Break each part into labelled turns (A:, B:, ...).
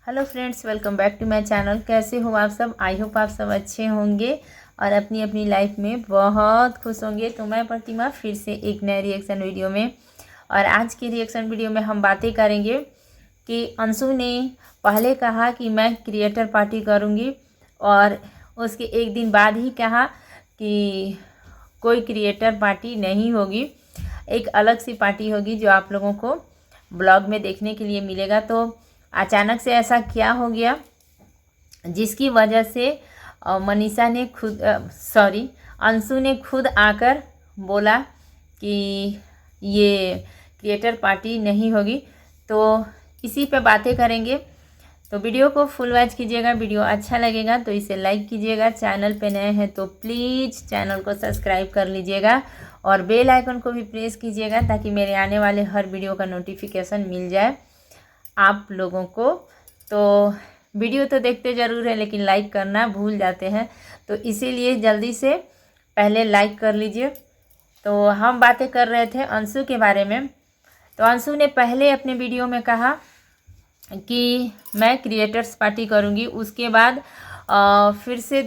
A: Hello friends, welcome back to my channel. कैसे हो आप सब? आई होप आप सब अच्छे होंगे और अपनी अपनी लाइफ में बहुत खुश होंगे। तो मैं प्रतिमा फिर से एक नए रिएक्शन वीडियो में, और आज की रिएक्शन वीडियो में हम बातें करेंगे कि अंशु ने पहले कहा कि मैं क्रिएटर पार्टी करूंगी और उसके एक दिन बाद ही कहा कि कोई क्रिएटर पार्टी नहीं होगी, एक अलग सी पार्टी होगी जो आप लोगों को ब्लॉग में देखने के लिए मिलेगा। तो अचानक से ऐसा क्या हो गया जिसकी वजह से मनीषा ने अंशु ने खुद आकर बोला कि ये क्रिएटर पार्टी नहीं होगी। तो इसी पे बातें करेंगे। तो वीडियो को फुल वॉच कीजिएगा। वीडियो अच्छा लगेगा तो इसे लाइक कीजिएगा। चैनल पे नए हैं तो प्लीज़ चैनल को सब्सक्राइब कर लीजिएगा और बेल आइकन को भी प्रेस कीजिएगा ताकि मेरे आने वाले हर वीडियो का नोटिफिकेशन मिल जाए आप लोगों को। तो वीडियो तो देखते ज़रूर है लेकिन लाइक करना भूल जाते हैं, तो इसीलिए जल्दी से पहले लाइक कर लीजिए। तो हम बातें कर रहे थे अंशु के बारे में। तो अंशु ने पहले अपने वीडियो में कहा कि मैं क्रिएटर्स पार्टी करूंगी। उसके बाद फिर से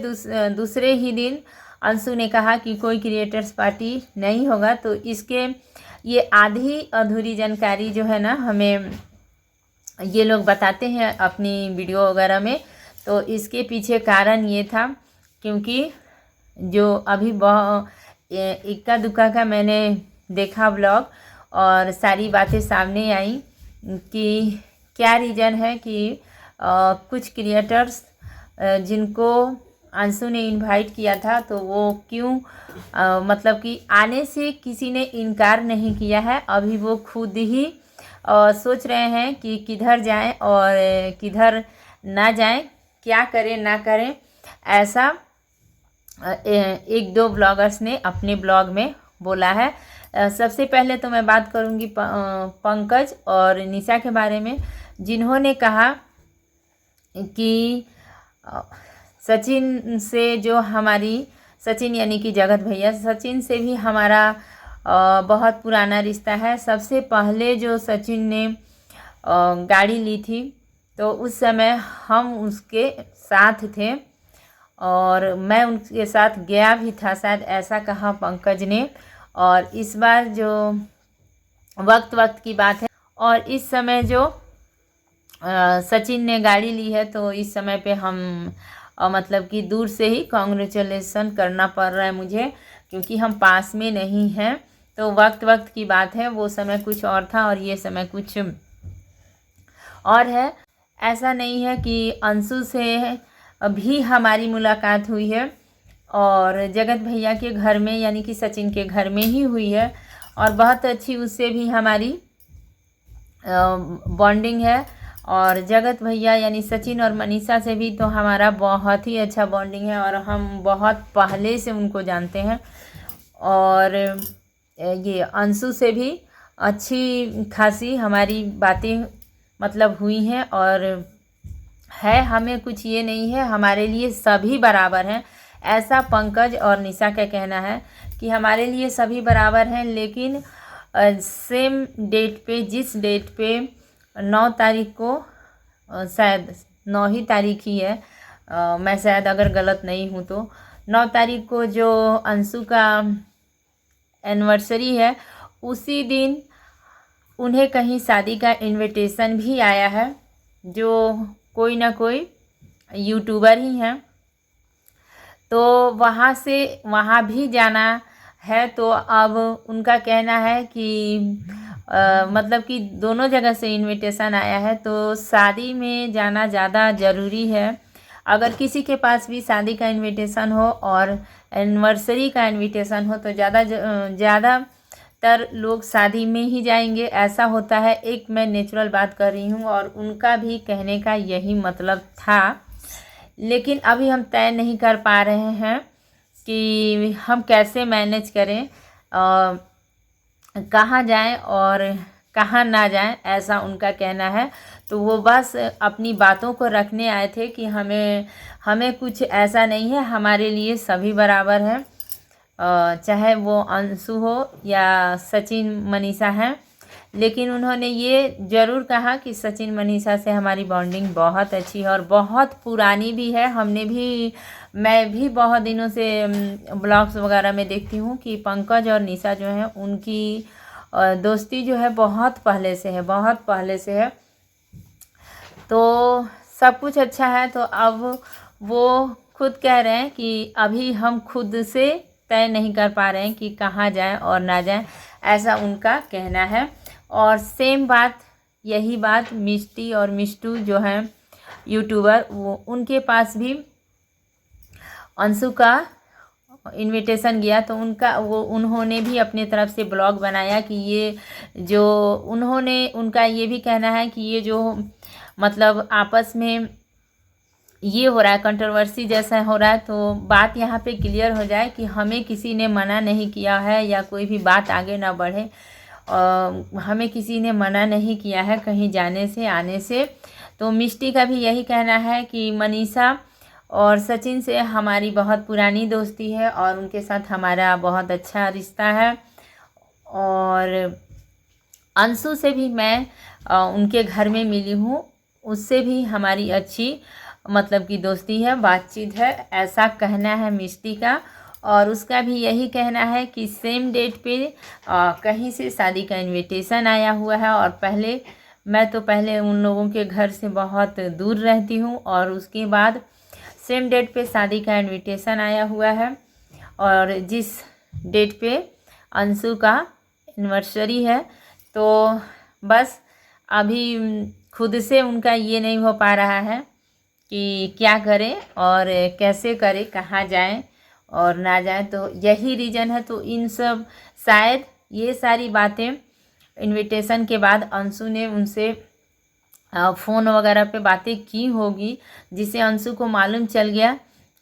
A: दूसरे ही दिन अंशु ने कहा कि कोई क्रिएटर्स पार्टी नहीं होगा। तो इसके ये आधी अधूरी जानकारी जो है ना, हमें ये लोग बताते हैं अपनी वीडियो वगैरह में। तो इसके पीछे कारण ये था क्योंकि जो अभी इक्का दुक्का का मैंने देखा ब्लॉग और सारी बातें सामने आई कि क्या रीज़न है कि कुछ क्रिएटर्स जिनको अंशु ने इनवाइट किया था तो वो क्यों मतलब कि आने से किसी ने इनकार नहीं किया है। अभी वो खुद ही सोच रहे हैं कि किधर जाएं और किधर ना जाएं, क्या करें ना करें। ऐसा एक दो ब्लॉगर्स ने अपने ब्लॉग में बोला है। सबसे पहले तो मैं बात करूंगी पंकज और निशा के बारे में, जिन्होंने कहा कि सचिन से जो हमारी सचिन यानी कि जगत भैया, सचिन से भी हमारा बहुत पुराना रिश्ता है। सबसे पहले जो सचिन ने गाड़ी ली थी तो उस समय हम उसके साथ थे और मैं उनके साथ गया भी था, शायद ऐसा कहा पंकज ने। और इस बार जो वक्त की बात है और इस समय जो सचिन ने गाड़ी ली है तो इस समय पे हम मतलब कि दूर से ही कॉन्ग्रेचुलेसन करना पड़ रहा है मुझे, क्योंकि हम पास में नहीं हैं। तो वक्त की बात है, वो समय कुछ और था और ये समय कुछ और है। ऐसा नहीं है कि अंशु से अभी हमारी मुलाकात हुई है और जगत भैया के घर में यानी कि सचिन के घर में ही हुई है और बहुत अच्छी उससे भी हमारी बॉन्डिंग है। और जगत भैया यानी सचिन और मनीषा से भी तो हमारा बहुत ही अच्छा बॉन्डिंग है और हम बहुत पहले से उनको जानते हैं। और ये अंशु से भी अच्छी खासी हमारी बातें मतलब हुई हैं और है, हमें कुछ ये नहीं है, हमारे लिए सभी बराबर हैं। ऐसा पंकज और निशा का कहना है कि हमारे लिए सभी बराबर हैं। लेकिन सेम डेट पे, जिस डेट पे 9 तारीख को, शायद 9 ही तारीख ही है, मैं शायद अगर गलत नहीं हूँ तो 9 तारीख को जो अंशु का एनिवर्सरी है, उसी दिन उन्हें कहीं शादी का इनविटेशन भी आया है, जो कोई ना कोई यूट्यूबर ही हैं। तो वहाँ भी जाना है। तो अब उनका कहना है कि मतलब कि दोनों जगह से इनविटेशन आया है तो शादी में जाना ज़्यादा ज़रूरी है। अगर किसी के पास भी शादी का इनविटेशन हो और एनिवर्सरी का इनविटेशन हो तो ज़्यादातर लोग शादी में ही जाएंगे, ऐसा होता है। एक मैं नेचुरल बात कर रही हूँ और उनका भी कहने का यही मतलब था। लेकिन अभी हम तय नहीं कर पा रहे हैं कि हम कैसे मैनेज करें, कहाँ जाएं और कहाँ ना जाएं, ऐसा उनका कहना है। तो वो बस अपनी बातों को रखने आए थे कि हमें कुछ ऐसा नहीं है, हमारे लिए सभी बराबर हैं, चाहे वो अंशु हो या सचिन मनीषा हैं। लेकिन उन्होंने ये ज़रूर कहा कि सचिन मनीषा से हमारी बॉन्डिंग बहुत अच्छी है और बहुत पुरानी भी है। मैं भी बहुत दिनों से ब्लॉग्स वगैरह में देखती हूँ कि पंकज और निशा जो है उनकी दोस्ती जो है बहुत पहले से है, बहुत पहले से है। तो सब कुछ अच्छा है। तो अब वो खुद कह रहे हैं कि अभी हम खुद से तय नहीं कर पा रहे हैं कि कहाँ जाएं और ना जाएं, ऐसा उनका कहना है। और सेम बात, यही बात मिष्टी और मिष्टू जो हैं यूट्यूबर, वो उनके पास भी अंशु का इनविटेशन गया। तो उन्होंने भी अपने तरफ से ब्लॉग बनाया कि ये जो उनका ये भी कहना है कि ये जो मतलब आपस में ये हो रहा है, कंट्रोवर्सी जैसा हो रहा है, तो बात यहाँ पे क्लियर हो जाए कि हमें किसी ने मना नहीं किया है या कोई भी बात आगे ना बढ़े। हमें किसी ने मना नहीं किया है कहीं जाने से, आने से। तो मिष्टी का भी यही कहना है कि मनीषा और सचिन से हमारी बहुत पुरानी दोस्ती है और उनके साथ हमारा बहुत अच्छा रिश्ता है। और अंशु से भी मैं उनके घर में मिली हूँ, उससे भी हमारी अच्छी मतलब की दोस्ती है, बातचीत है, ऐसा कहना है मिष्टी का। और उसका भी यही कहना है कि सेम डेट पे कहीं से शादी का इनविटेशन आया हुआ है। और मैं तो पहले उन लोगों के घर से बहुत दूर रहती हूँ और उसके बाद सेम डेट पे शादी का इनविटेशन आया हुआ है। और जिस डेट पे अंशु का एनिवर्सरी है, तो बस अभी खुद से उनका ये नहीं हो पा रहा है कि क्या करें और कैसे करें, कहाँ जाएं और ना जाएं। तो यही रीज़न है। तो इन सब शायद ये सारी बातें इनविटेशन के बाद अंशु ने उनसे फ़ोन वगैरह पे बातें की होगी, जिससे अंशु को मालूम चल गया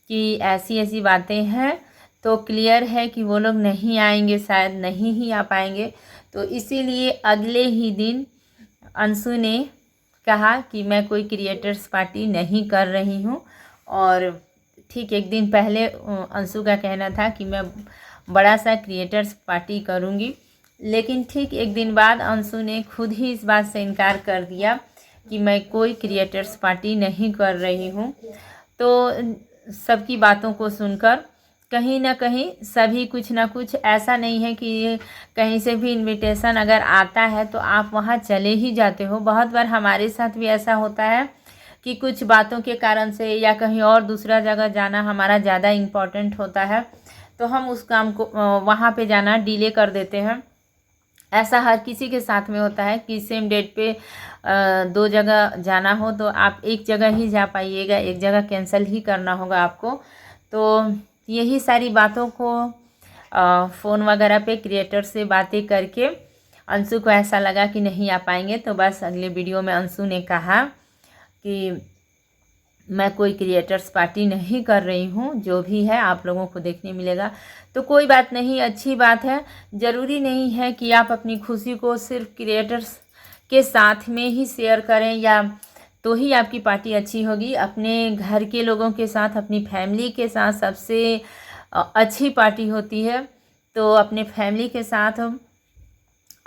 A: कि ऐसी ऐसी बातें हैं। तो क्लियर है कि वो लोग नहीं आएंगे, शायद नहीं ही आ पाएंगे। तो इसीलिए अगले ही दिन अंशु ने कहा कि मैं कोई क्रिएटर्स पार्टी नहीं कर रही हूँ। और ठीक एक दिन पहले अंशु का कहना था कि मैं बड़ा सा क्रिएटर्स पार्टी करूँगी, लेकिन ठीक एक दिन बाद अंशु ने खुद ही इस बात से इनकार कर दिया कि मैं कोई क्रिएटर्स पार्टी नहीं कर रही हूँ। तो सबकी बातों को सुनकर कहीं ना कहीं सभी कुछ ना कुछ, ऐसा नहीं है कि कहीं से भी इनविटेशन अगर आता है तो आप वहाँ चले ही जाते हो। बहुत बार हमारे साथ भी ऐसा होता है कि कुछ बातों के कारण से या कहीं और दूसरा जगह जाना हमारा ज़्यादा इम्पोर्टेंट होता है, तो हम उस काम को वहाँ पे जाना डिले कर देते हैं। ऐसा हर किसी के साथ में होता है कि सेम डेट पे 2 जगह जाना हो तो आप एक जगह ही जा पाइएगा, एक जगह कैंसिल ही करना होगा आपको। तो यही सारी बातों को फ़ोन वगैरह पे क्रिएटर से बातें करके अंशु को ऐसा लगा कि नहीं आ पाएंगे। तो बस अगले वीडियो में अंशु ने कहा कि मैं कोई क्रिएटर्स पार्टी नहीं कर रही हूँ, जो भी है आप लोगों को देखने मिलेगा। तो कोई बात नहीं, अच्छी बात है। ज़रूरी नहीं है कि आप अपनी खुशी को सिर्फ क्रिएटर्स के साथ में ही शेयर करें या तो ही आपकी पार्टी अच्छी होगी। अपने घर के लोगों के साथ, अपनी फैमिली के साथ सबसे अच्छी पार्टी होती है। तो अपने फैमिली के साथ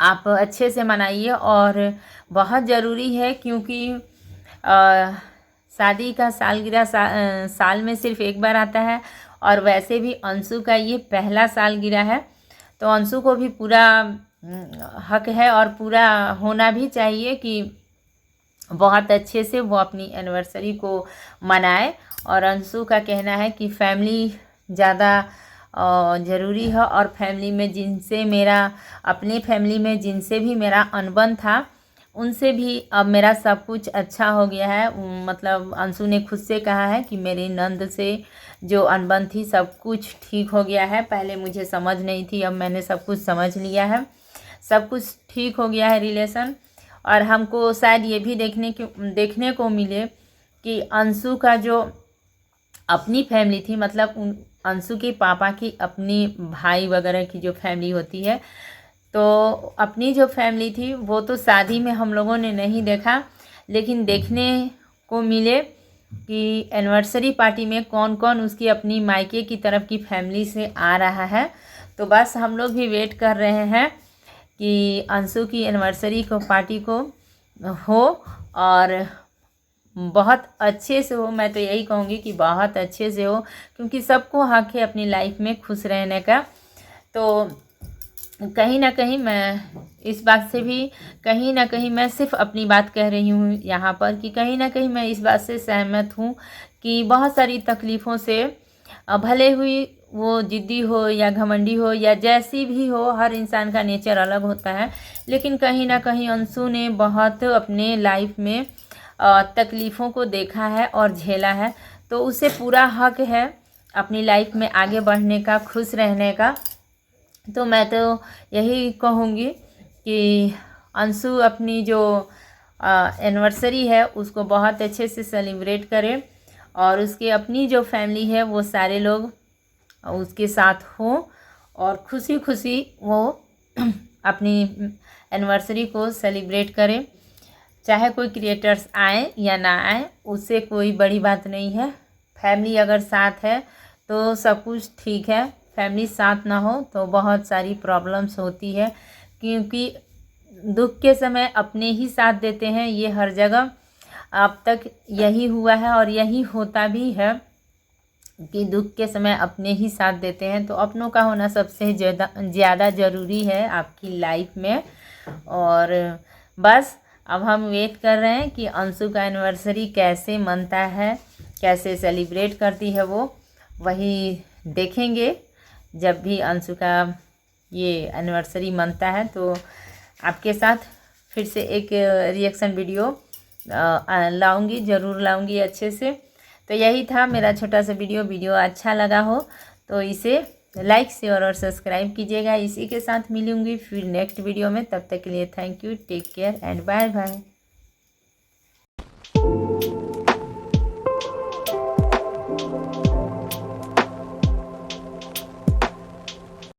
A: आप अच्छे से मनाइए। और बहुत ज़रूरी है क्योंकि शादी का सालगिरह साल में सिर्फ एक बार आता है। और वैसे भी अंशु का ये पहला सालगिरह है, तो अंशु को भी पूरा हक है और पूरा होना भी चाहिए कि बहुत अच्छे से वो अपनी एनिवर्सरी को मनाए। और अंशु का कहना है कि फैमिली ज़्यादा ज़रूरी है। और फैमिली में जिनसे अपने फैमिली में जिनसे भी मेरा अनबन था, उनसे भी अब मेरा सब कुछ अच्छा हो गया है। मतलब अंशु ने खुद से कहा है कि मेरी नंद से जो अनबन थी सब कुछ ठीक हो गया है। पहले मुझे समझ नहीं थी, अब मैंने सब कुछ समझ लिया है, सब कुछ ठीक हो गया है रिलेशन। और हमको शायद ये भी देखने को मिले कि अंशु का जो अपनी फैमिली थी, मतलब अंशु के पापा की अपनी भाई वगैरह की जो फैमिली होती है, तो अपनी जो फैमिली थी वो तो शादी में हम लोगों ने नहीं देखा, लेकिन देखने को मिले कि एनिवर्सरी पार्टी में कौन कौन उसकी अपनी मायके की तरफ की फैमिली से आ रहा है। तो बस हम लोग भी वेट कर रहे हैं कि अंशु की एनिवर्सरी को पार्टी को हो और बहुत अच्छे से हो। मैं तो यही कहूँगी कि बहुत अच्छे से हो, क्योंकि सबको हक है अपनी लाइफ में खुश रहने का। तो कहीं ना कहीं मैं इस बात से भी, कहीं ना कहीं मैं सिर्फ अपनी बात कह रही हूँ यहाँ पर, कि कहीं ना कहीं मैं इस बात से सहमत हूँ कि बहुत सारी तकलीफ़ों से भले हुई वो ज़िद्दी हो या घमंडी हो या जैसी भी हो, हर इंसान का नेचर अलग होता है, लेकिन कहीं ना कहीं अंशु ने बहुत अपने लाइफ में तकलीफ़ों को देखा है और झेला है। तो उसे पूरा हक है अपनी लाइफ में आगे बढ़ने का, खुश रहने का। तो मैं तो यही कहूँगी कि अंशु अपनी जो एनिवर्सरी है उसको बहुत अच्छे से सेलिब्रेट करे और उसके अपनी जो फैमिली है वो सारे लोग उसके साथ हों और खुशी खुशी वो अपनी एनिवर्सरी को सेलिब्रेट करें। चाहे कोई क्रिएटर्स आए या ना आए, उससे कोई बड़ी बात नहीं है। फैमिली अगर साथ है तो सब कुछ ठीक है, फैमिली साथ ना हो तो बहुत सारी प्रॉब्लम्स होती है, क्योंकि दुख के समय अपने ही साथ देते हैं। ये हर जगह अब तक यही हुआ है और यही होता भी है कि दुख के समय अपने ही साथ देते हैं। तो अपनों का होना सबसे ज़्यादा ज़रूरी है आपकी लाइफ में। और बस अब हम वेट कर रहे हैं कि अंशु का एनिवर्सरी कैसे मनता है, कैसे सेलिब्रेट करती है वो, वही देखेंगे। जब भी अंशु का ये एनिवर्सरी मनता है तो आपके साथ फिर से एक रिएक्शन वीडियो लाऊंगी, ज़रूर लाऊंगी अच्छे से। तो यही था मेरा छोटा सा वीडियो अच्छा लगा हो तो इसे लाइक, शेयर और सब्सक्राइब कीजिएगा। इसी के साथ मिलूंगी फिर नेक्स्ट वीडियो में। तब तक के लिए thank you, take care and bye bye.